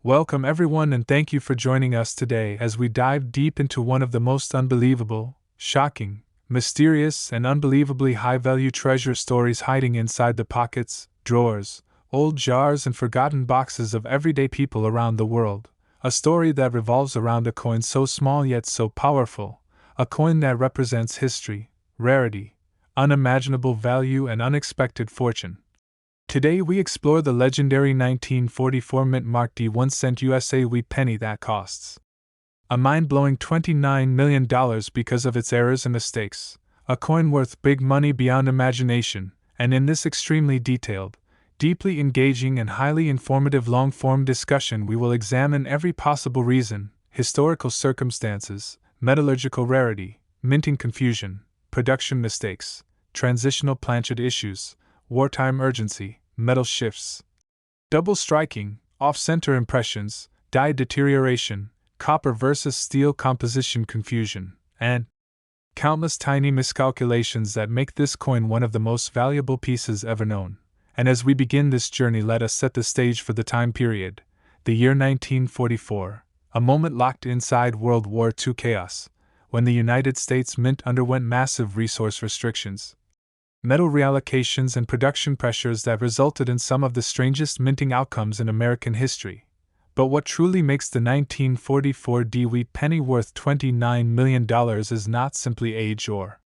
Welcome everyone and thank you for joining us today as we dive deep into one of the most unbelievable, shocking, mysterious, and unbelievably high-value treasure stories hiding inside the pockets, drawers, old jars, and forgotten boxes of everyday people around the world. A story that revolves around a coin so small yet so powerful, a coin that represents history, rarity, unimaginable value, and unexpected fortune. Today we explore the legendary 1944 mint-marked 1-cent USA wheat penny that costs a mind-blowing $29 million because of its errors and mistakes, a coin worth big money beyond imagination, and in this extremely detailed, deeply engaging and highly informative long-form discussion we will examine every possible reason, historical circumstances, metallurgical rarity, minting confusion, production mistakes, transitional planchet issues, wartime urgency, metal shifts, double striking, off-center impressions, die deterioration, copper versus steel composition confusion, and countless tiny miscalculations that make this coin one of the most valuable pieces ever known. And as we begin this journey, let us set the stage for the time period, the year 1944, a moment locked inside World War II chaos, when the United States Mint underwent massive resource restrictions, metal reallocations, and production pressures that resulted in some of the strangest minting outcomes in American history. But what truly makes the 1944 wheat penny worth $29 million is not simply age or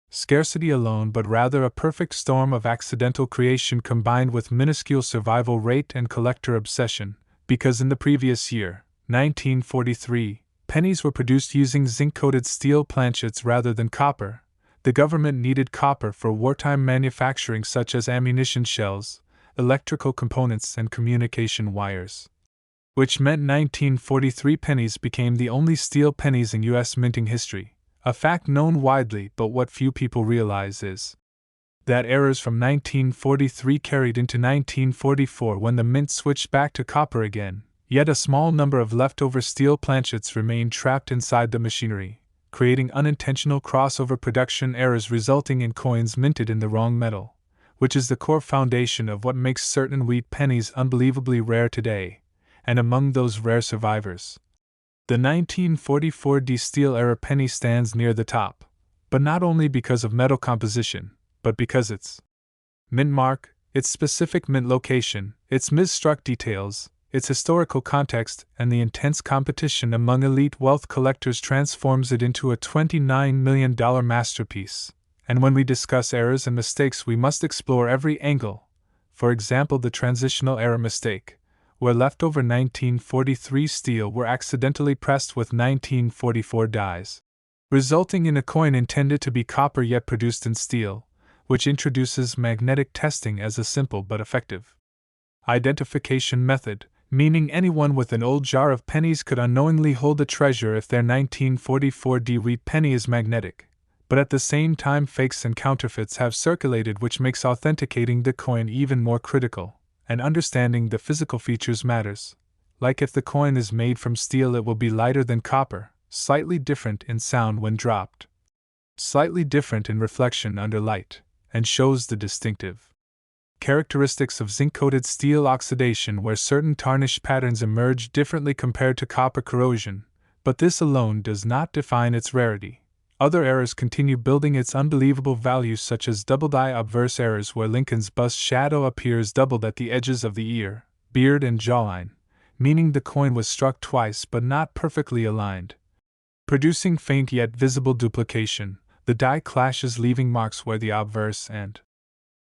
scarcity alone, but rather a perfect storm of accidental creation combined with minuscule survival rate and collector obsession, because in the previous year, 1943, pennies were produced using zinc-coated steel planchets rather than copper. The government needed copper for wartime manufacturing such as ammunition shells, electrical components, and communication wires, which meant 1943 pennies became the only steel pennies in U.S. minting history, a fact known widely, but what few people realize is that errors from 1943 carried into 1944 when the mint switched back to copper again, yet a small number of leftover steel planchets remained trapped inside the machinery, creating unintentional crossover production errors resulting in coins minted in the wrong metal, which is the core foundation of what makes certain wheat pennies unbelievably rare today. And among those rare survivors, the 1944 steel era penny stands near the top, but not only because of metal composition, but because its mint mark, its specific mint location, its misstruck details, its historical context, and the intense competition among elite wealth collectors transforms it into a $29 million masterpiece. And when we discuss errors and mistakes, we must explore every angle. For example, the transitional error mistake, where leftover 1943 steel were accidentally pressed with 1944 dies, resulting in a coin intended to be copper yet produced in steel, which introduces magnetic testing as a simple but effective identification method, meaning anyone with an old jar of pennies could unknowingly hold the treasure if their 1944 wheat penny is magnetic. But at the same time, fakes and counterfeits have circulated, which makes authenticating the coin even more critical, and understanding the physical features matters. Like if the coin is made from steel, it will be lighter than copper, slightly different in sound when dropped, slightly different in reflection under light, and shows the distinctive characteristics of zinc-coated steel oxidation, where certain tarnish patterns emerge differently compared to copper corrosion, but this alone does not define its rarity. Other errors continue building its unbelievable value, such as double-die obverse errors, where Lincoln's bust shadow appears doubled at the edges of the ear, beard, and jawline, meaning the coin was struck twice but not perfectly aligned, producing faint yet visible duplication. The die clashes, leaving marks where the obverse and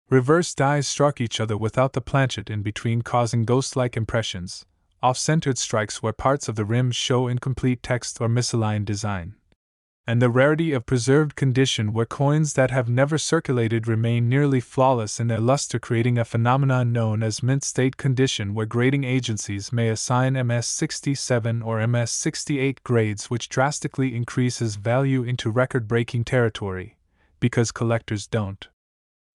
reverse dies struck each other without the planchet in between, causing ghost-like impressions, off-centered strikes where parts of the rim show incomplete text or misaligned design, and the rarity of preserved condition, where coins that have never circulated remain nearly flawless in their luster, creating a phenomenon known as mint state condition, where grading agencies may assign MS-67 or MS-68 grades, which drastically increases value into record-breaking territory, because collectors don't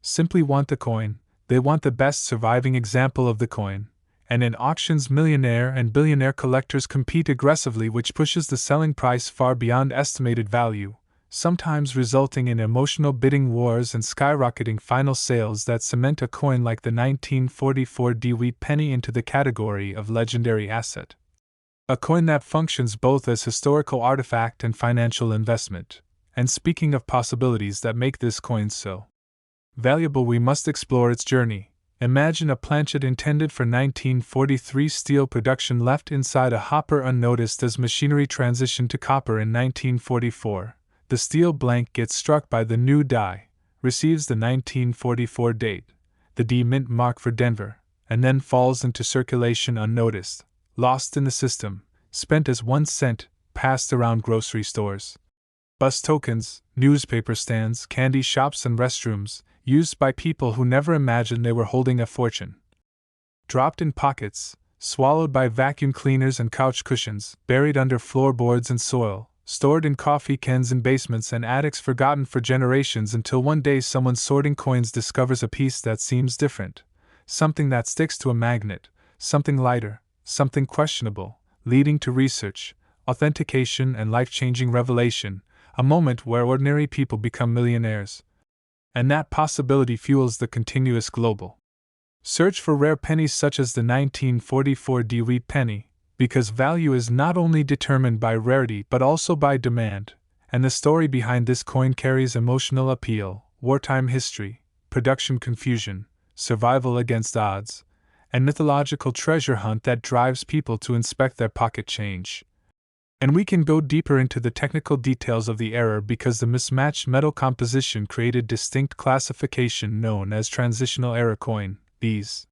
simply want the coin, they want the best surviving example of the coin, and in auctions millionaire and billionaire collectors compete aggressively, which pushes the selling price far beyond estimated value, sometimes resulting in emotional bidding wars and skyrocketing final sales that cement a coin like the 1944 wheat penny into the category of legendary asset. A coin that functions both as historical artifact and financial investment. And speaking of possibilities that make this coin so valuable, we must explore its journey. Imagine a planchet intended for 1943 steel production left inside a hopper unnoticed as machinery transitioned to copper in 1944. The steel blank gets struck by the new die, receives the 1944 date, the D mint mark for Denver, and then falls into circulation unnoticed, lost in the system, spent as 1 cent, passed around grocery stores, bus tokens, newspaper stands, candy shops, and restrooms, used by people who never imagined they were holding a fortune. Dropped in pockets, swallowed by vacuum cleaners and couch cushions, buried under floorboards and soil, stored in coffee cans in basements and attics, forgotten for generations until one day someone sorting coins discovers a piece that seems different, something that sticks to a magnet, something lighter, something questionable, leading to research, authentication, and life-changing revelation, a moment where ordinary people become millionaires. And that possibility fuels the continuous global search for rare pennies such as the 1944 Wheat Penny, because value is not only determined by rarity but also by demand, and the story behind this coin carries emotional appeal, wartime history, production confusion, survival against odds, and mythological treasure hunt that drives people to inspect their pocket change. And we can go deeper into the technical details of the error because the mismatched metal composition created distinct classification known as transitional error coin. These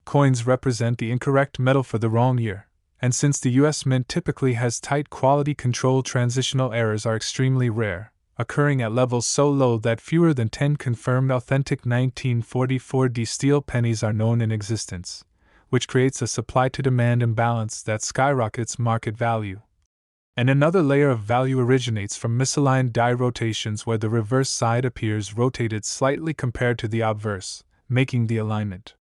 coins represent the incorrect metal for the wrong year, and since the US Mint typically has tight quality control, transitional errors are extremely rare, occurring at levels so low that fewer than 10 confirmed authentic 1944 steel pennies are known in existence, which creates a supply-to-demand imbalance that skyrockets market value. And another layer of value originates from misaligned die rotations where the reverse side appears rotated slightly compared to the obverse, making the alignment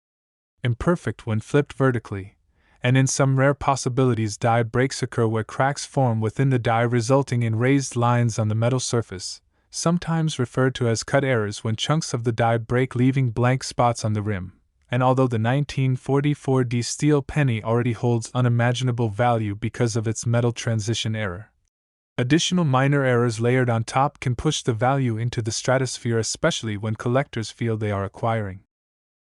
imperfect when flipped vertically, and in some rare possibilities die breaks occur where cracks form within the die resulting in raised lines on the metal surface, sometimes referred to as cut errors when chunks of the die break leaving blank spots on the rim. And although the 1944 steel penny already holds unimaginable value because of its metal transition error, additional minor errors layered on top can push the value into the stratosphere, especially when collectors feel they are acquiring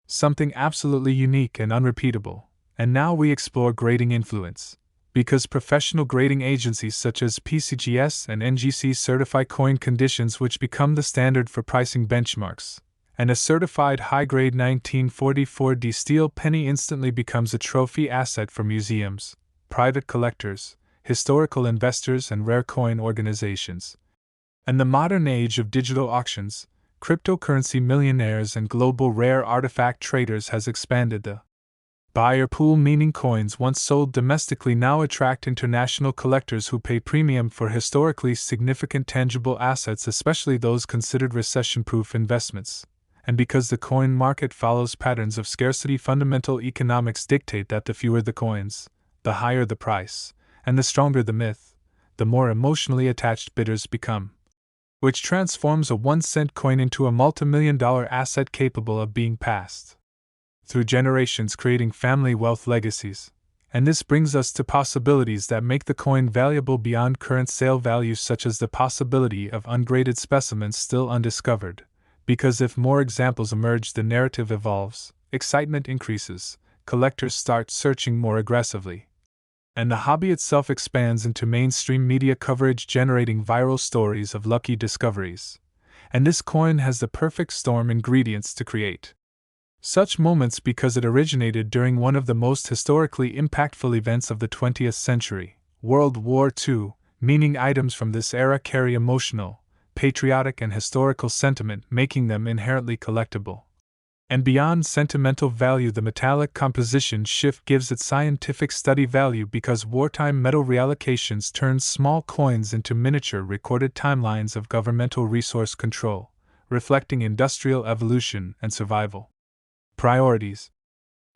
something absolutely unique and unrepeatable. And now we explore grading influence, because professional grading agencies such as PCGS and NGC certify coin conditions which become the standard for pricing benchmarks. And a certified high-grade 1944 steel penny instantly becomes a trophy asset for museums, private collectors, historical investors, and rare coin organizations. And the modern age of digital auctions, cryptocurrency millionaires, and global rare artifact traders has expanded the buyer pool, meaning coins once sold domestically now attract international collectors who pay premium for historically significant tangible assets, especially those considered recession-proof investments. And because the coin market follows patterns of scarcity, fundamental economics dictate that the fewer the coins, the higher the price, and the stronger the myth, the more emotionally attached bidders become, which transforms a 1-cent coin into a multimillion-dollar asset capable of being passed through generations, creating family wealth legacies. And this brings us to possibilities that make the coin valuable beyond current sale values, such as the possibility of ungraded specimens still undiscovered. Because if more examples emerge, the narrative evolves, excitement increases, collectors start searching more aggressively, and the hobby itself expands into mainstream media coverage, generating viral stories of lucky discoveries. And this coin has the perfect storm ingredients to create such moments because it originated during one of the most historically impactful events of the 20th century, World War II, meaning items from this era carry emotional, patriotic, and historical sentiment, making them inherently collectible. And beyond sentimental value, the metallic composition shift gives it scientific study value because wartime metal reallocations turn small coins into miniature recorded timelines of governmental resource control, reflecting industrial evolution and survival priorities.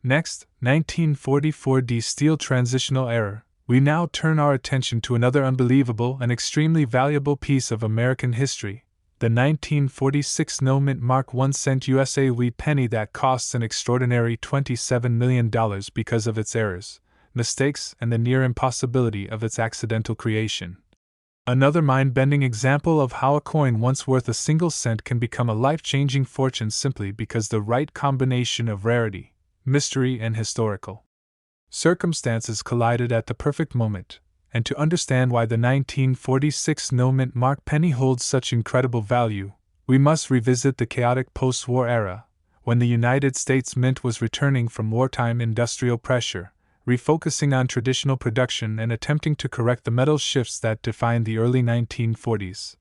Next, 1944 steel transitional error. We now turn our attention to another unbelievable and extremely valuable piece of American history, the 1946 no-mint mark 1-cent USA wheat penny that costs an extraordinary $27 million because of its errors, mistakes, and the near impossibility of its accidental creation. Another mind-bending example of how a coin once worth a single cent can become a life-changing fortune simply because the right combination of rarity, mystery, and historical circumstances collided at the perfect moment. And to understand why the 1946 no-mint mark penny holds such incredible value, we must revisit the chaotic post-war era, when the United States Mint was returning from wartime industrial pressure, refocusing on traditional production and attempting to correct the metal shifts that defined the early 1940s.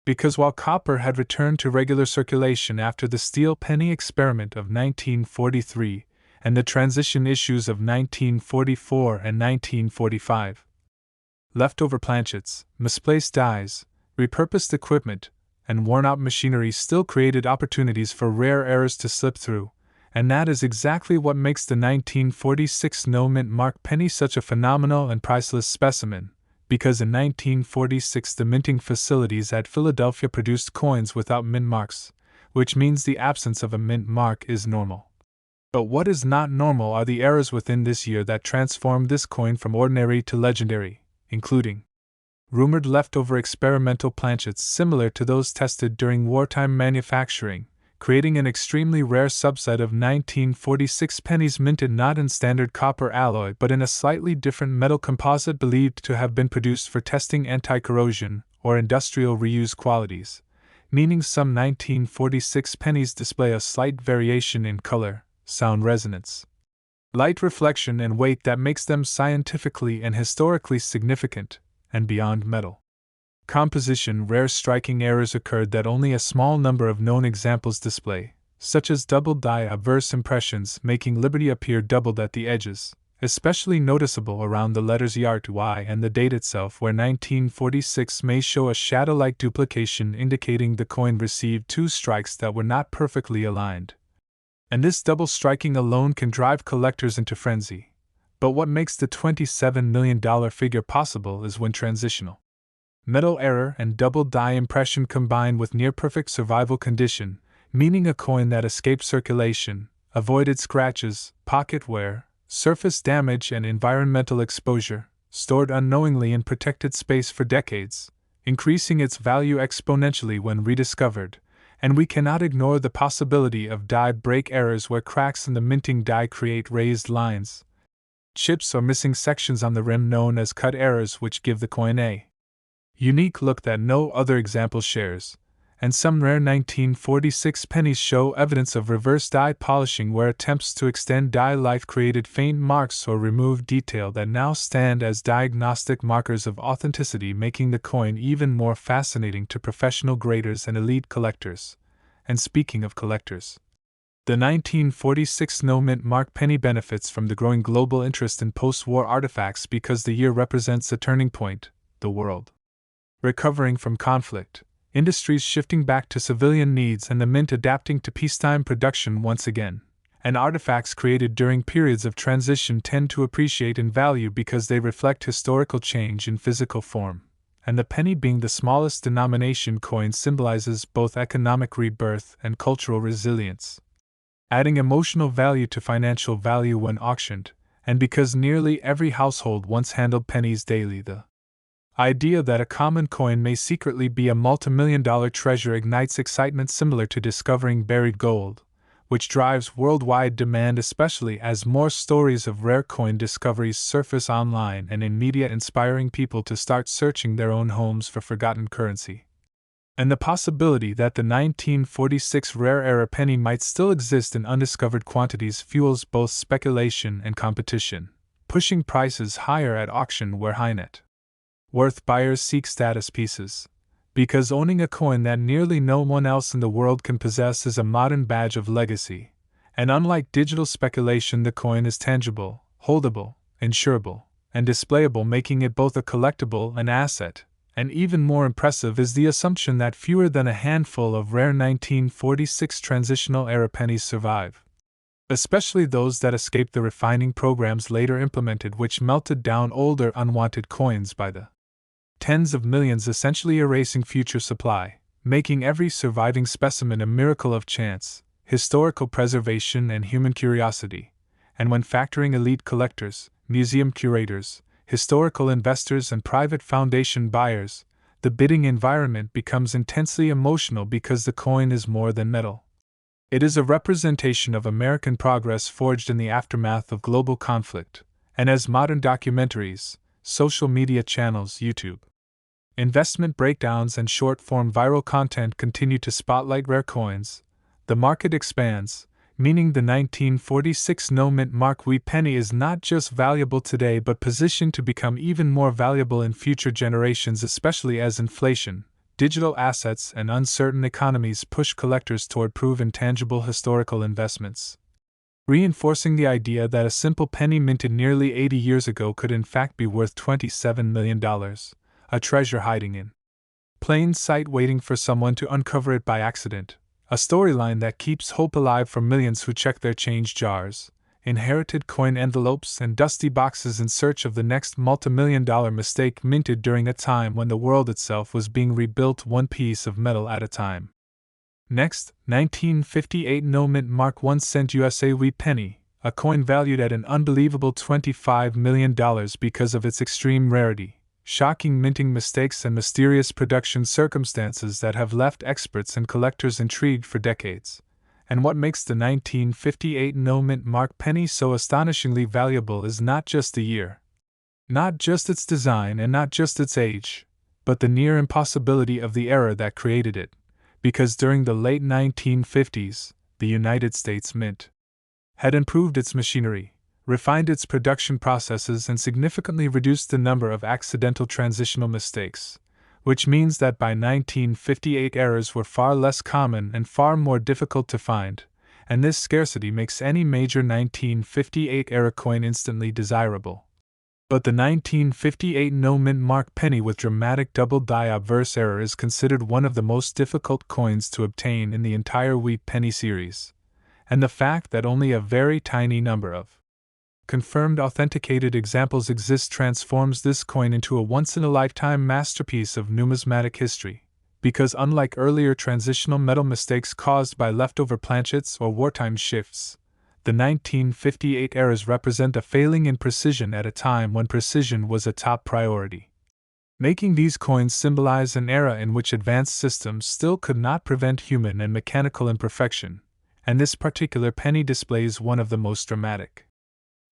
Because while copper had returned to regular circulation after the steel penny experiment of 1943 and the transition issues of 1944 and 1945, leftover planchets, misplaced dies, repurposed equipment, and worn-out machinery still created opportunities for rare errors to slip through, and that is exactly what makes the 1946 no-mint mark penny such a phenomenal and priceless specimen, because in 1946 the minting facilities at Philadelphia produced coins without mint marks, which means the absence of a mint mark is normal. But what is not normal are the errors within this year that transformed this coin from ordinary to legendary, including rumored leftover experimental planchets similar to those tested during wartime manufacturing, creating an extremely rare subset of 1946 pennies minted not in standard copper alloy but in a slightly different metal composite believed to have been produced for testing anti-corrosion or industrial reuse qualities, meaning some 1946 pennies display a slight variation in color, sound resonance, light reflection, and weight that makes them scientifically and historically significant, and beyond metal composition, rare striking errors occurred that only a small number of known examples display, such as double die obverse impressions making Liberty appear doubled at the edges, especially noticeable around the letters ER to Y and the date itself, where 1946 may show a shadow-like duplication indicating the coin received two strikes that were not perfectly aligned. And this double striking alone can drive collectors into frenzy. But what makes the $27 million figure possible is when transitional metal error and double die impression combine with near-perfect survival condition, meaning a coin that escaped circulation, avoided scratches, pocket wear, surface damage, and environmental exposure, stored unknowingly in protected space for decades, increasing its value exponentially when rediscovered. And we cannot ignore the possibility of die break errors where cracks in the minting die create raised lines, chips, or missing sections on the rim known as cut errors, which give the coin a unique look that no other example shares, and some rare 1946 pennies show evidence of reverse die polishing where attempts to extend die life created faint marks or remove detail that now stand as diagnostic markers of authenticity, making the coin even more fascinating to professional graders and elite collectors. And speaking of collectors, the 1946 no-mint mark penny benefits from the growing global interest in post-war artifacts because the year represents a turning point, the world recovering from conflict, industries shifting back to civilian needs, and the mint adapting to peacetime production once again. And artifacts created during periods of transition tend to appreciate in value because they reflect historical change in physical form. And the penny, being the smallest denomination coin, symbolizes both economic rebirth and cultural resilience, adding emotional value to financial value when auctioned. And because nearly every household once handled pennies daily, the idea that a common coin may secretly be a multimillion-dollar treasure ignites excitement similar to discovering buried gold, which drives worldwide demand, especially as more stories of rare coin discoveries surface online and in media, inspiring people to start searching their own homes for forgotten currency. And the possibility that the 1946 rare era penny might still exist in undiscovered quantities fuels both speculation and competition, pushing prices higher at auction where high net worth buyers seek status pieces. Because owning a coin that nearly no one else in the world can possess is a modern badge of legacy. And unlike digital speculation, the coin is tangible, holdable, insurable, and displayable, making it both a collectible and asset. And even more impressive is the assumption that fewer than a handful of rare 1946 transitional era pennies survive, especially those that escaped the refining programs later implemented, which melted down older unwanted coins by the tens of millions, essentially erasing future supply, making every surviving specimen a miracle of chance, historical preservation, and human curiosity. And when factoring elite collectors, museum curators, historical investors, and private foundation buyers, the bidding environment becomes intensely emotional because the coin is more than metal. It is a representation of American progress forged in the aftermath of global conflict, and as modern documentaries, social media channels, YouTube, investment breakdowns, and short-form viral content continue to spotlight rare coins, the market expands, meaning the 1946 no-mint mark wheat penny is not just valuable today but positioned to become even more valuable in future generations, especially as inflation, digital assets, and uncertain economies push collectors toward proven tangible historical investments, reinforcing the idea that a simple penny minted nearly 80 years ago could in fact be worth $27 million, a treasure hiding in plain sight waiting for someone to uncover it by accident, a storyline that keeps hope alive for millions who check their change jars, inherited coin envelopes, and dusty boxes in search of the next multimillion-dollar mistake minted during a time when the world itself was being rebuilt one piece of metal at a time. Next, 1958 no-mint mark 1 cent USA wheat penny, a coin valued at an unbelievable $25 million because of its extreme rarity, shocking minting mistakes, and mysterious production circumstances that have left experts and collectors intrigued for decades. And what makes the 1958 no-mint mark penny so astonishingly valuable is not just the year, not just its design, and not just its age, but the near impossibility of the era that created it, because during the late 1950s, the United States Mint had improved its machinery, refined its production processes, and significantly reduced the number of accidental transitional mistakes, which means that by 1958 errors were far less common and far more difficult to find, and this scarcity makes any major 1958 era coin instantly desirable. But the 1958 no-mint mark penny with dramatic double-die obverse error is considered one of the most difficult coins to obtain in the entire wheat penny series, and the fact that only a very tiny number of confirmed authenticated examples exist transforms this coin into a once-in-a-lifetime masterpiece of numismatic history, because unlike earlier transitional metal mistakes caused by leftover planchets or wartime shifts, the 1958 errors represent a failing in precision at a time when precision was a top priority, making these coins symbolize an era in which advanced systems still could not prevent human and mechanical imperfection, and this particular penny displays one of the most dramatic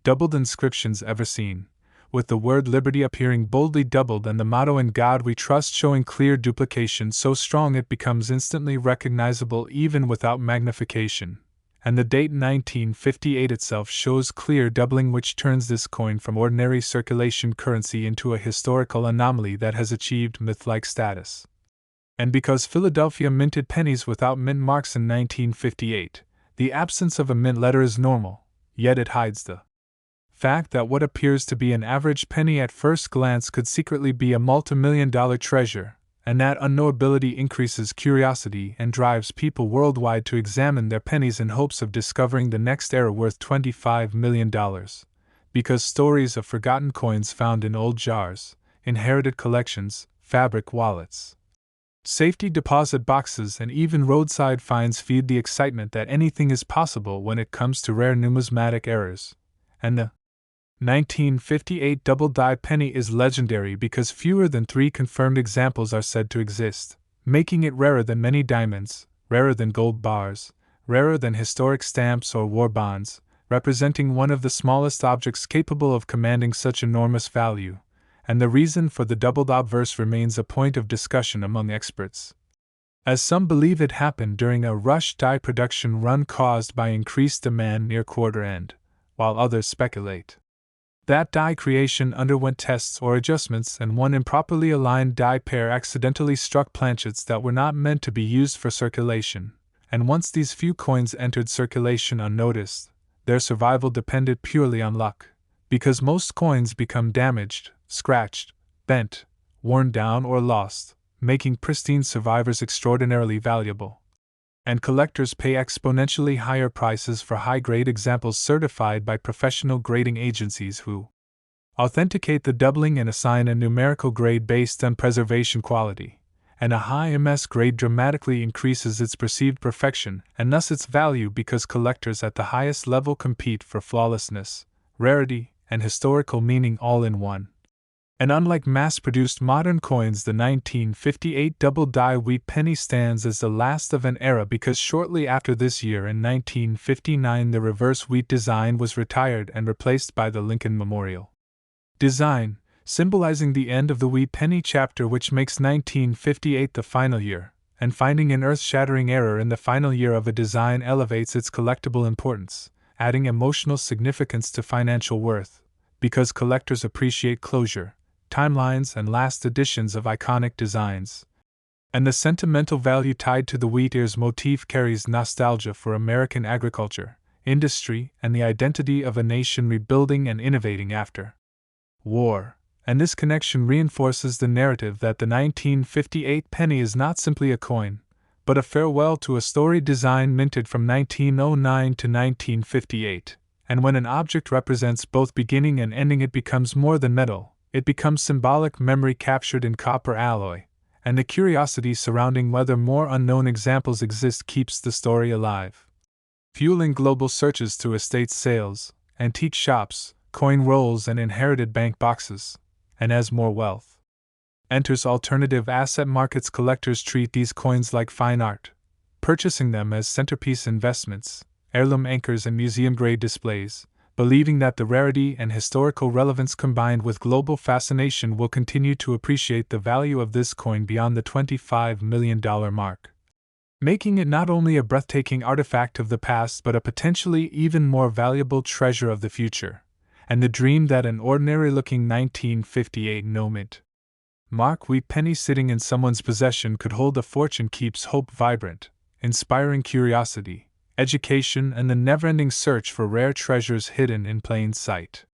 doubled inscriptions ever seen, with the word liberty appearing boldly doubled and the motto "In God We Trust" showing clear duplication so strong it becomes instantly recognizable even without magnification, and the date 1958 itself shows clear doubling, which turns this coin from ordinary circulation currency into a historical anomaly that has achieved myth-like status. And because Philadelphia minted pennies without mint marks in 1958, the absence of a mint letter is normal, yet it hides the fact that what appears to be an average penny at first glance could secretly be a multimillion-dollar treasure, and that unknowability increases curiosity and drives people worldwide to examine their pennies in hopes of discovering the next era worth $25 million, because stories of forgotten coins found in old jars, inherited collections, fabric wallets, safety deposit boxes, and even roadside finds feed the excitement that anything is possible when it comes to rare numismatic errors, and the 1958 double-die penny is legendary because fewer than 3 confirmed examples are said to exist, making it rarer than many diamonds, rarer than gold bars, rarer than historic stamps or war bonds, representing one of the smallest objects capable of commanding such enormous value, and the reason for the doubled obverse remains a point of discussion among experts, as some believe it happened during a rush die production run caused by increased demand near quarter end, while others speculate that die creation underwent tests or adjustments and one improperly aligned die pair accidentally struck planchets that were not meant to be used for circulation, and once these few coins entered circulation unnoticed, their survival depended purely on luck, because most coins become damaged, scratched, bent, worn down, or lost, making pristine survivors extraordinarily valuable. And collectors pay exponentially higher prices for high-grade examples certified by professional grading agencies who authenticate the doubling and assign a numerical grade based on preservation quality, and a high MS grade dramatically increases its perceived perfection and thus its value because collectors at the highest level compete for flawlessness, rarity, and historical meaning all in one. And unlike mass-produced modern coins, the 1958 double-die wheat penny stands as the last of an era because shortly after this year in 1959 the reverse wheat design was retired and replaced by the Lincoln Memorial design, symbolizing the end of the wheat penny chapter, which makes 1958 the final year, and finding an earth-shattering error in the final year of a design elevates its collectible importance, adding emotional significance to financial worth, because collectors appreciate closure, timelines, and last editions of iconic designs. And the sentimental value tied to the wheat ears motif carries nostalgia for American agriculture, industry, and the identity of a nation rebuilding and innovating after war. And this connection reinforces the narrative that the 1958 penny is not simply a coin, but a farewell to a storied design minted from 1909 to 1958. And when an object represents both beginning and ending, it becomes more than metal. It becomes symbolic memory captured in copper alloy, and the curiosity surrounding whether more unknown examples exist keeps the story alive. Fueling global searches through estate sales, antique shops, coin rolls, and inherited bank boxes. And as more wealth enters alternative asset markets, collectors treat these coins like fine art, purchasing them as centerpiece investments, heirloom anchors, and museum-grade displays, believing that the rarity and historical relevance combined with global fascination will continue to appreciate the value of this coin beyond the $25 million mark, making it not only a breathtaking artifact of the past but a potentially even more valuable treasure of the future, and the dream that an ordinary-looking 1958 no-mint mark wheat penny sitting in someone's possession could hold a fortune keeps hope vibrant, inspiring curiosity, education, and the never-ending search for rare treasures hidden in plain sight.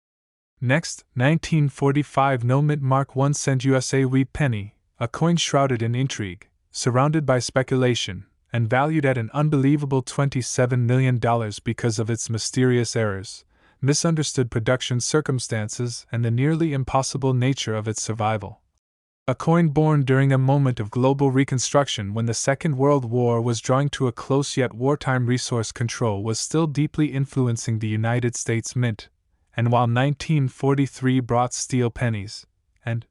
Next, 1945 no-mint mark 1 cent USA wheat penny, a coin shrouded in intrigue, surrounded by speculation, and valued at an unbelievable $27 million because of its mysterious errors, misunderstood production circumstances, and the nearly impossible nature of its survival. A coin born during a moment of global reconstruction when the Second World War was drawing to a close, yet wartime resource control was still deeply influencing the United States Mint, and while 1943 brought steel pennies, and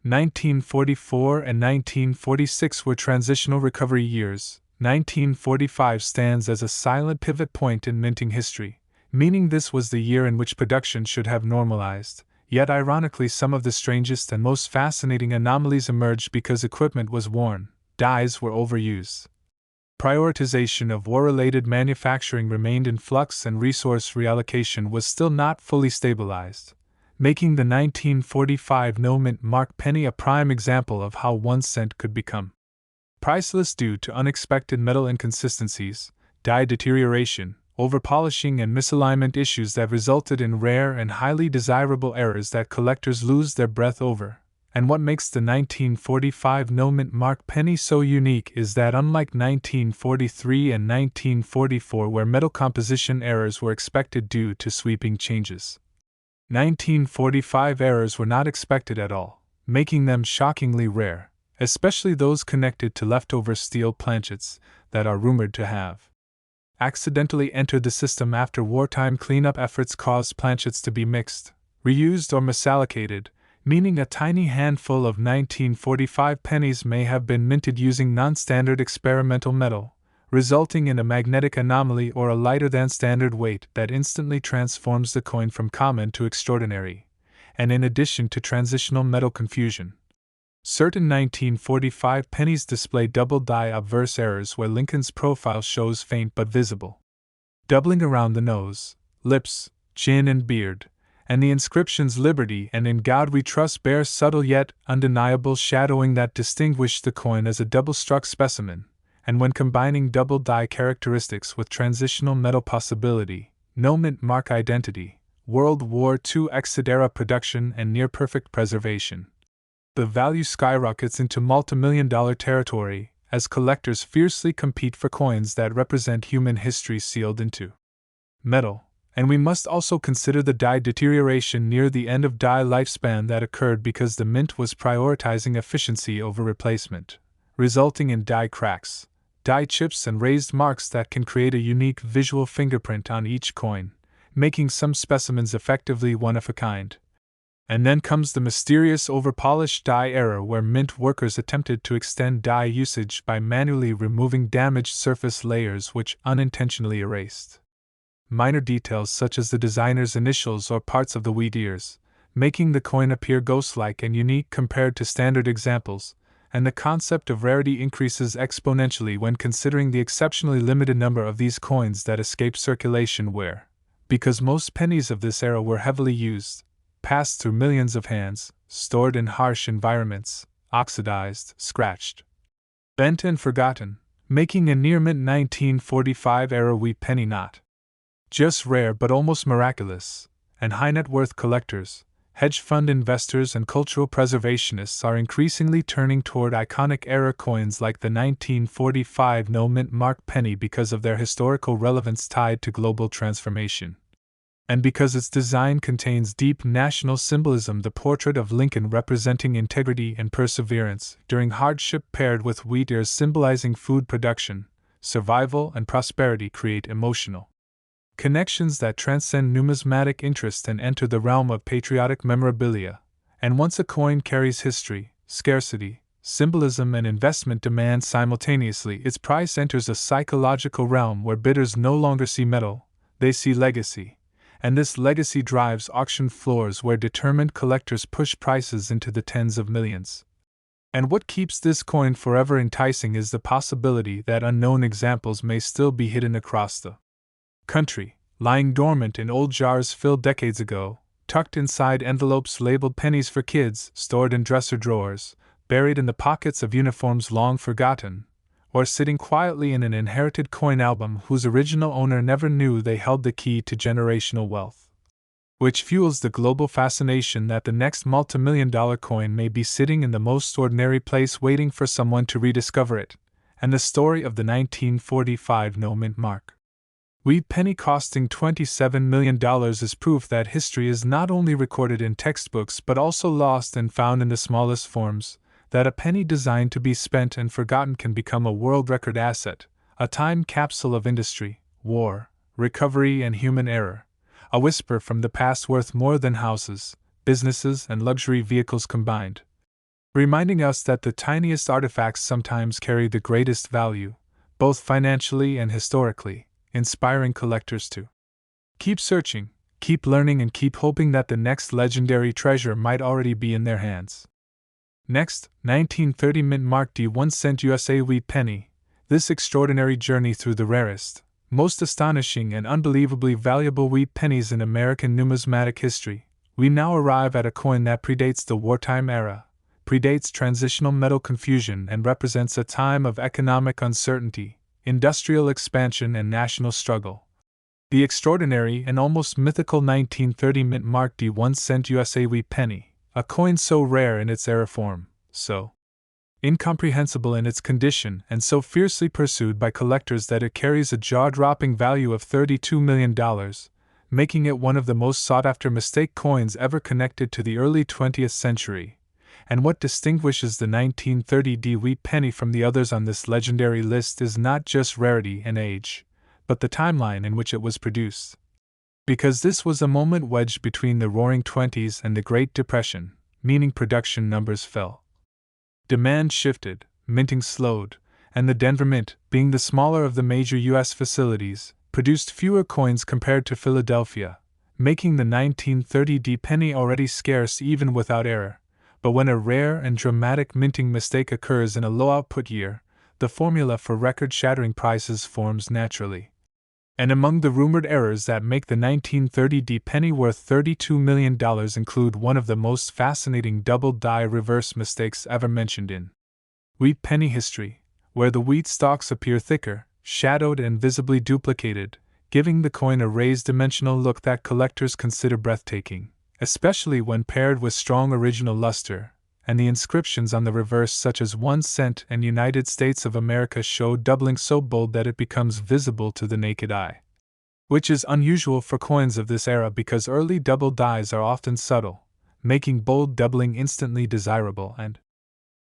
1944 and 1946 were transitional recovery years, 1945 stands as a silent pivot point in minting history, meaning this was the year in which production should have normalized. Yet ironically, some of the strangest and most fascinating anomalies emerged because equipment was worn, dies were overused. Prioritization of war-related manufacturing remained in flux, and resource reallocation was still not fully stabilized, making the 1945 no-mint mark penny a prime example of how 1 cent could become priceless due to unexpected metal inconsistencies, die deterioration, overpolishing, and misalignment issues that resulted in rare and highly desirable errors that collectors lose their breath over. And what makes the 1945 no-mint mark penny so unique is that unlike 1943 and 1944, where metal composition errors were expected due to sweeping changes, 1945 errors were not expected at all, making them shockingly rare, especially those connected to leftover steel planchets that are rumored to have accidentally entered the system after wartime cleanup efforts caused planchets to be mixed, reused, or misallocated, meaning a tiny handful of 1945 pennies may have been minted using non-standard experimental metal, resulting in a magnetic anomaly or a lighter-than-standard weight that instantly transforms the coin from common to extraordinary, and in addition to transitional metal confusion. Certain 1945 pennies display double-die obverse errors where Lincoln's profile shows faint but visible doubling around the nose, lips, chin, and beard, and the inscriptions "Liberty" and "In God We Trust" bear subtle yet undeniable shadowing that distinguish the coin as a double-struck specimen, and when combining double-die characteristics with transitional metal possibility, no-mint mark identity, World War II exit-era production, and near-perfect preservation, the value skyrockets into multimillion-dollar territory as collectors fiercely compete for coins that represent human history sealed into metal. And we must also consider the die deterioration near the end of die lifespan that occurred because the mint was prioritizing efficiency over replacement, resulting in die cracks, die chips, and raised marks that can create a unique visual fingerprint on each coin, making some specimens effectively one of a kind. And then comes the mysterious overpolished dye era, where mint workers attempted to extend dye usage by manually removing damaged surface layers which unintentionally erased minor details such as the designer's initials or parts of the wheat ears, making the coin appear ghost-like and unique compared to standard examples, and the concept of rarity increases exponentially when considering the exceptionally limited number of these coins that escape circulation where, because most pennies of this era were heavily used, passed through millions of hands, stored in harsh environments, oxidized, scratched, bent and forgotten, making a near-mint 1945-era wheat penny not just rare but almost miraculous, and high-net-worth collectors, hedge fund investors and cultural preservationists are increasingly turning toward iconic era coins like the 1945 no-mint mark penny because of their historical relevance tied to global transformation. And because its design contains deep national symbolism, the portrait of Lincoln representing integrity and perseverance during hardship paired with wheat ears symbolizing food production, survival, and prosperity create emotional connections that transcend numismatic interest and enter the realm of patriotic memorabilia. And once a coin carries history, scarcity, symbolism, and investment demand simultaneously, its price enters a psychological realm where bidders no longer see metal, they see legacy. And this legacy drives auction floors where determined collectors push prices into the tens of millions. And what keeps this coin forever enticing is the possibility that unknown examples may still be hidden across the country, lying dormant in old jars filled decades ago, tucked inside envelopes labeled pennies for kids, stored in dresser drawers, buried in the pockets of uniforms long forgotten, or sitting quietly in an inherited coin album whose original owner never knew they held the key to generational wealth. Which fuels the global fascination that the next multimillion-dollar coin may be sitting in the most ordinary place waiting for someone to rediscover it, and the story of the 1945 no-mint mark wheat penny costing $27 million is proof that history is not only recorded in textbooks but also lost and found in the smallest forms, that a penny designed to be spent and forgotten can become a world record asset, a time capsule of industry, war, recovery, and human error, a whisper from the past worth more than houses, businesses, and luxury vehicles combined, reminding us that the tiniest artifacts sometimes carry the greatest value, both financially and historically, inspiring collectors to keep searching, keep learning, and keep hoping that the next legendary treasure might already be in their hands. Next, 1930 mint mark D1 USA wheat penny. This extraordinary journey through the rarest, most astonishing, and unbelievably valuable wheat pennies in American numismatic history, we now arrive at a coin that predates the wartime era, predates transitional metal confusion, and represents a time of economic uncertainty, industrial expansion, and national struggle. The extraordinary and almost mythical 1930 mint mark D1 USA wheat penny, a coin so rare in its era form, so incomprehensible in its condition, and so fiercely pursued by collectors that it carries a jaw-dropping value of $32 million, making it one of the most sought-after mistake coins ever connected to the early 20th century. And what distinguishes the 1930 wheat penny from the others on this legendary list is not just rarity and age, but the timeline in which it was produced. Because this was a moment wedged between the Roaring Twenties and the Great Depression, meaning production numbers fell. Demand shifted, minting slowed, and the Denver Mint, being the smaller of the major U.S. facilities, produced fewer coins compared to Philadelphia, making the 1930 penny already scarce even without error. But when a rare and dramatic minting mistake occurs in a low-output year, the formula for record-shattering prices forms naturally. And among the rumored errors that make the 1930 penny worth $32 million include one of the most fascinating double-die reverse mistakes ever mentioned in wheat penny history, where the wheat stalks appear thicker, shadowed, and visibly duplicated, giving the coin a raised dimensional look that collectors consider breathtaking, especially when paired with strong original luster, and the inscriptions on the reverse, such as 1 cent and United States of America, show doubling so bold that it becomes visible to the naked eye. Which is unusual for coins of this era because early double dies are often subtle, making bold doubling instantly desirable and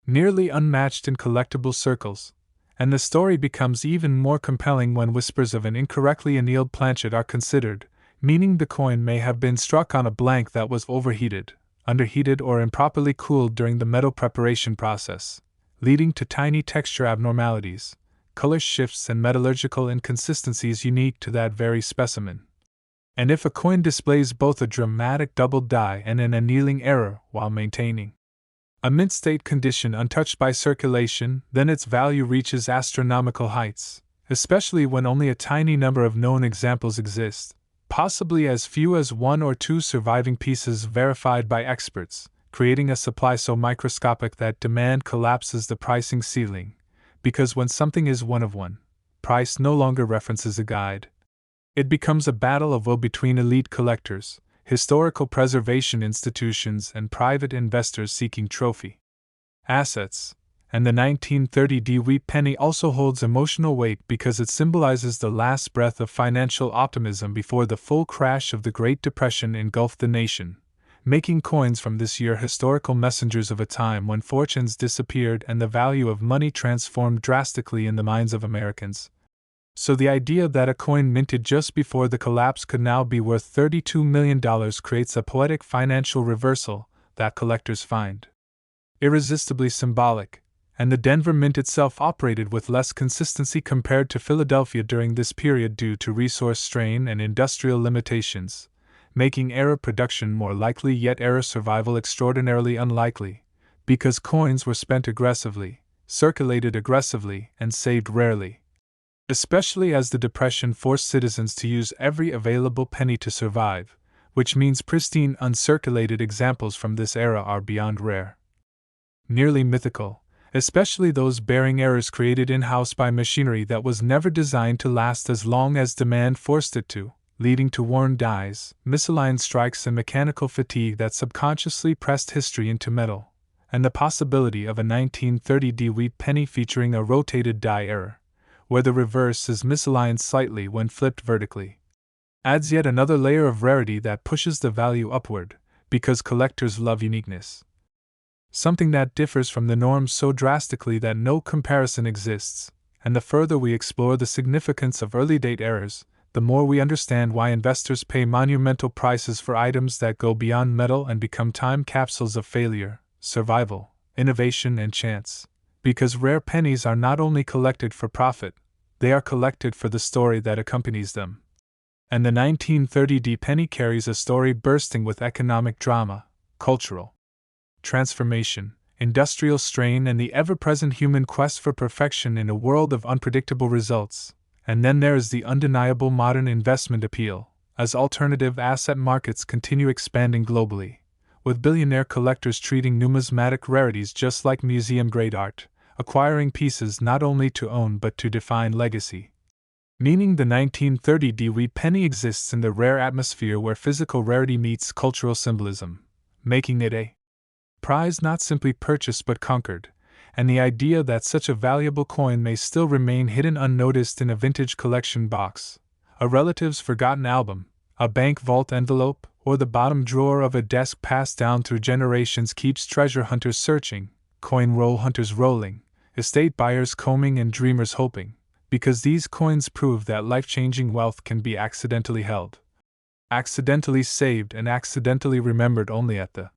nearly unmatched in collectible circles. And the story becomes even more compelling when whispers of an incorrectly annealed planchet are considered, meaning the coin may have been struck on a blank that was overheated, underheated, or improperly cooled during the metal preparation process, leading to tiny texture abnormalities, color shifts, and metallurgical inconsistencies unique to that very specimen. And if a coin displays both a dramatic double die and an annealing error while maintaining a mint state condition untouched by circulation, then its value reaches astronomical heights, especially when only a tiny number of known examples exist, possibly as few as 1 or 2 surviving pieces verified by experts, creating a supply so microscopic that demand collapses the pricing ceiling, because when something is one of one, price no longer references a guide. It becomes a battle of will between elite collectors, historical preservation institutions, and private investors seeking trophy assets. And the 1930 Wheat Penny also holds emotional weight because it symbolizes the last breath of financial optimism before the full crash of the Great Depression engulfed the nation, making coins from this year historical messengers of a time when fortunes disappeared and the value of money transformed drastically in the minds of Americans. So the idea that a coin minted just before the collapse could now be worth $32 million creates a poetic financial reversal that collectors find irresistibly symbolic, and the Denver Mint itself operated with less consistency compared to Philadelphia during this period due to resource strain and industrial limitations, making error production more likely yet error survival extraordinarily unlikely, because coins were spent aggressively, circulated aggressively, and saved rarely. Especially as the Depression forced citizens to use every available penny to survive, which means pristine uncirculated examples from this era are beyond rare. Nearly mythical, especially those bearing errors created in-house by machinery that was never designed to last as long as demand forced it to, leading to worn dies, misaligned strikes, and mechanical fatigue that subconsciously pressed history into metal, and the possibility of a 1930 Wheat Penny featuring a rotated die error, where the reverse is misaligned slightly when flipped vertically, adds yet another layer of rarity that pushes the value upward, because collectors love uniqueness. Something that differs from the norm so drastically that no comparison exists, and the further we explore the significance of early date errors, the more we understand why investors pay monumental prices for items that go beyond metal and become time capsules of failure, survival, innovation, and chance. Because rare pennies are not only collected for profit, they are collected for the story that accompanies them. And the 1930 penny carries a story bursting with economic drama, cultural transformation, industrial strain, and the ever-present human quest for perfection in a world of unpredictable results. And then there is the undeniable modern investment appeal, as alternative asset markets continue expanding globally, with billionaire collectors treating numismatic rarities just like museum-grade art, acquiring pieces not only to own but to define legacy. Meaning the 1930 Wheat Penny exists in the rare atmosphere where physical rarity meets cultural symbolism, making it a prize not simply purchased but conquered, and the idea that such a valuable coin may still remain hidden unnoticed in a vintage collection box, a relative's forgotten album, a bank vault envelope, or the bottom drawer of a desk passed down through generations keeps treasure hunters searching, coin roll hunters rolling, estate buyers combing, and dreamers hoping, because these coins prove that life-changing wealth can be accidentally held, accidentally saved, and accidentally remembered only at the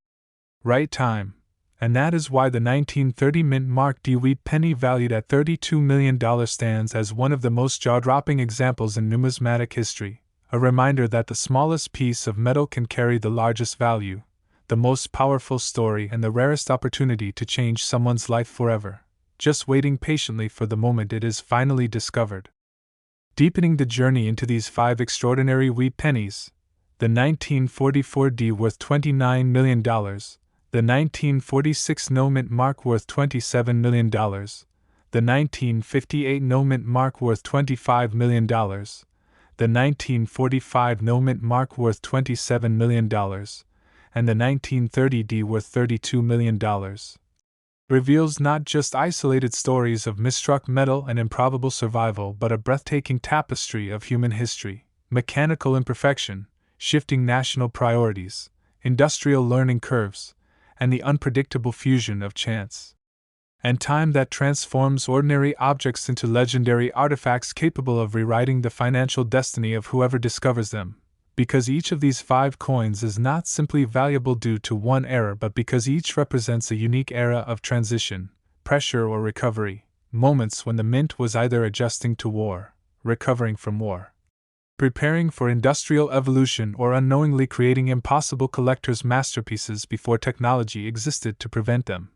right time. And that is why the 1930 mint mark D Wheat Penny valued at $32 million stands as one of the most jaw-dropping examples in numismatic history, a reminder that the smallest piece of metal can carry the largest value, the most powerful story, and the rarest opportunity to change someone's life forever, just waiting patiently for the moment it is finally discovered. Deepening the journey into these 5 extraordinary wheat pennies, the 1944 D worth $29 million, the 1946 no mint mark worth $27 million, the 1958 no mint mark worth $25 million, the 1945 no mint mark worth $27 million, and the 1930 D worth $32 million, reveals not just isolated stories of misstruck metal and improbable survival but a breathtaking tapestry of human history, mechanical imperfection, shifting national priorities, industrial learning curves, and the unpredictable fusion of chance and time that transforms ordinary objects into legendary artifacts capable of rewriting the financial destiny of whoever discovers them, because each of these 5 coins is not simply valuable due to one era but because each represents a unique era of transition, pressure or recovery, moments when the mint was either adjusting to war, recovering from war, preparing for industrial evolution, or unknowingly creating impossible collector's masterpieces before technology existed to prevent them.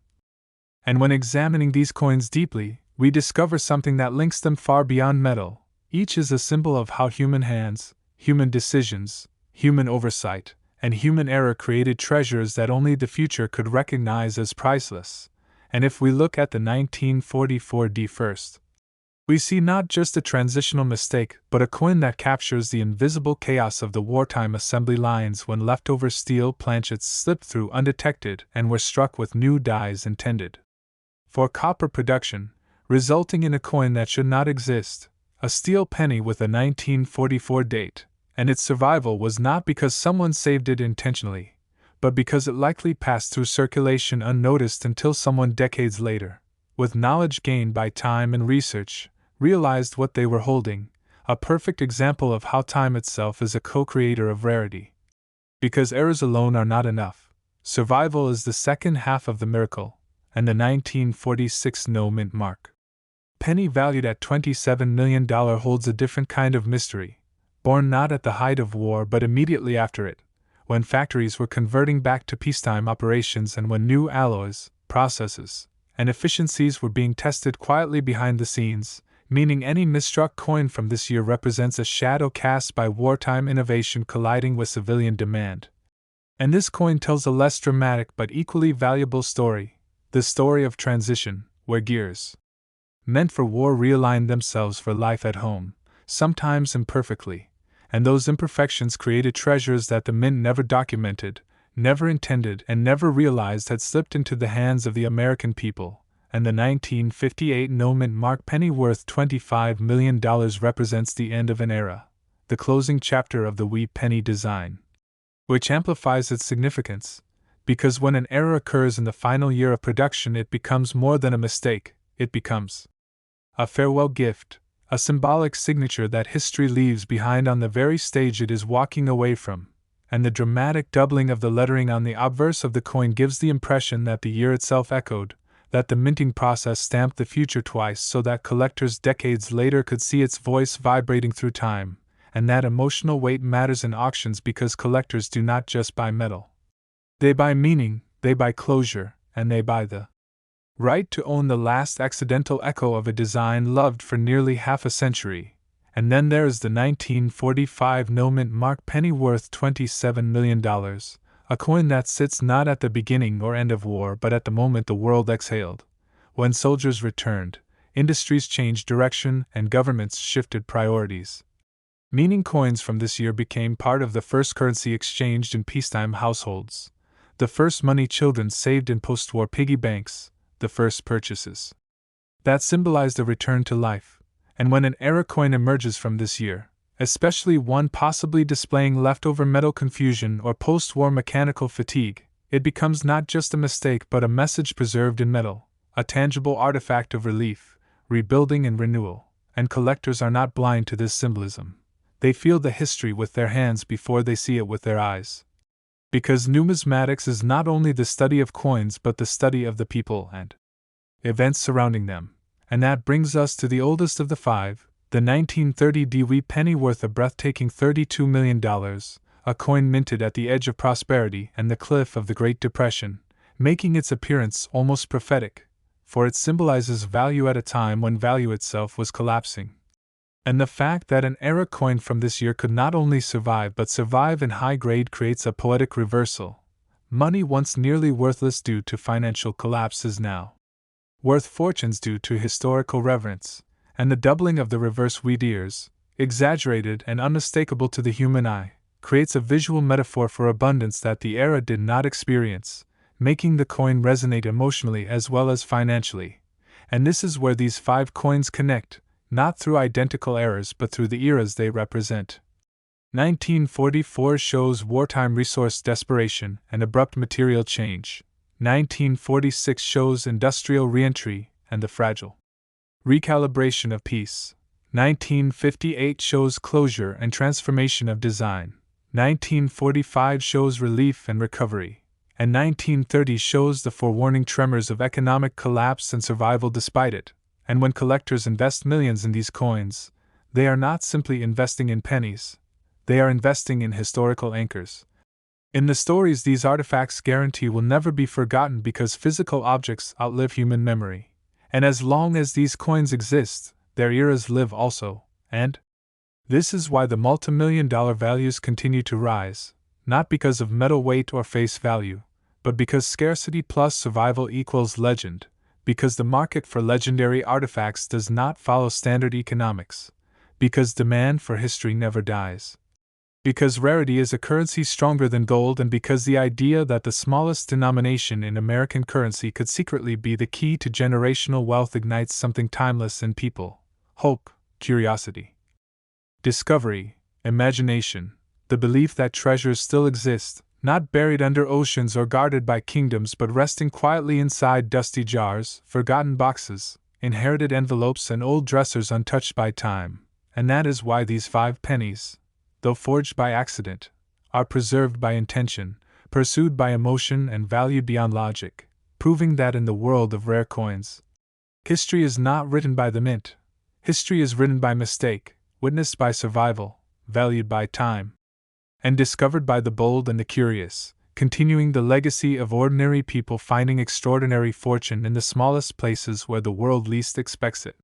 And when examining these coins deeply, we discover something that links them far beyond metal. Each is a symbol of how human hands, human decisions, human oversight, and human error created treasures that only the future could recognize as priceless. And if we look at the 1944D first, we see not just a transitional mistake, but a coin that captures the invisible chaos of the wartime assembly lines when leftover steel planchets slipped through undetected and were struck with new dies intended for copper production, resulting in a coin that should not exist, a steel penny with a 1944 date. And its survival was not because someone saved it intentionally, but because it likely passed through circulation unnoticed until someone decades later, with knowledge gained by time and research, realized what they were holding, a perfect example of how time itself is a co-creator of rarity. Because errors alone are not enough, survival is the second half of the miracle, and the 1946 no-mint mark penny valued at $27 million holds a different kind of mystery. Born not at the height of war but immediately after it, when factories were converting back to peacetime operations and when new alloys, processes, and efficiencies were being tested quietly behind the scenes, meaning any misstruck coin from this year represents a shadow cast by wartime innovation colliding with civilian demand. And this coin tells a less dramatic but equally valuable story, the story of transition, where gears meant for war realigned themselves for life at home, sometimes imperfectly. And those imperfections created treasures that the mint never documented, never intended, and never realized had slipped into the hands of the American people. And the 1958 no-mint mark penny worth $25 million represents the end of an era, the closing chapter of the Wheat Penny design, which amplifies its significance, because when an error occurs in the final year of production, it becomes more than a mistake, it becomes a farewell gift, a symbolic signature that history leaves behind on the very stage it is walking away from, and the dramatic doubling of the lettering on the obverse of the coin gives the impression that the year itself echoed, that the minting process stamped the future twice so that collectors decades later could see its voice vibrating through time, and that emotional weight matters in auctions because collectors do not just buy metal. They buy meaning, they buy closure, and they buy the right to own the last accidental echo of a design loved for nearly half a century. And then there is the 1945 no-mint mark penny worth $27 million, a coin that sits not at the beginning or end of war but at the moment the world exhaled. When soldiers returned, industries changed direction and governments shifted priorities. Meaning coins from this year became part of the first currency exchanged in peacetime households, the first money children saved in post-war piggy banks, the first purchases that symbolized a return to life. And when an era coin emerges from this year, especially one possibly displaying leftover metal confusion or post-war mechanical fatigue, it becomes not just a mistake but a message preserved in metal, a tangible artifact of relief, rebuilding and renewal. And collectors are not blind to this symbolism. They feel the history with their hands before they see it with their eyes. Because numismatics is not only the study of coins but the study of the people and events surrounding them. And that brings us to the oldest of the 5, the 1930 Wheat penny worth a breathtaking $32 million, a coin minted at the edge of prosperity and the cliff of the Great Depression, making its appearance almost prophetic, for it symbolizes value at a time when value itself was collapsing. And the fact that an era coin from this year could not only survive but survive in high grade creates a poetic reversal. Money once nearly worthless due to financial collapse is now worth fortunes due to historical reverence, and the doubling of the reverse wheat ears, exaggerated and unmistakable to the human eye, creates a visual metaphor for abundance that the era did not experience, making the coin resonate emotionally as well as financially. And this is where these 5 coins connect, not through identical eras but through the eras they represent. 1944 shows wartime resource desperation and abrupt material change. 1946 shows industrial reentry and the fragile recalibration of peace. 1958 shows closure and transformation of design. 1945 shows relief and recovery, and 1930 shows the forewarning tremors of economic collapse and survival despite it. And when collectors invest millions in these coins, they are not simply investing in pennies, they are investing in historical anchors. In the stories, these artifacts guarantee will never be forgotten because physical objects outlive human memory. And as long as these coins exist, their eras live also, and this is why the multimillion-dollar values continue to rise, not because of metal weight or face value, but because scarcity plus survival equals legend, because the market for legendary artifacts does not follow standard economics, because demand for history never dies, because rarity is a currency stronger than gold, and because the idea that the smallest denomination in American currency could secretly be the key to generational wealth ignites something timeless in people: hope, curiosity, discovery, imagination, the belief that treasures still exist, not buried under oceans or guarded by kingdoms but resting quietly inside dusty jars, forgotten boxes, inherited envelopes, and old dressers untouched by time. And that is why these 5 pennies, though forged by accident, are preserved by intention, pursued by emotion, and valued beyond logic, proving that in the world of rare coins, history is not written by the mint. History is written by mistake, witnessed by survival, valued by time, and discovered by the bold and the curious, continuing the legacy of ordinary people finding extraordinary fortune in the smallest places where the world least expects it.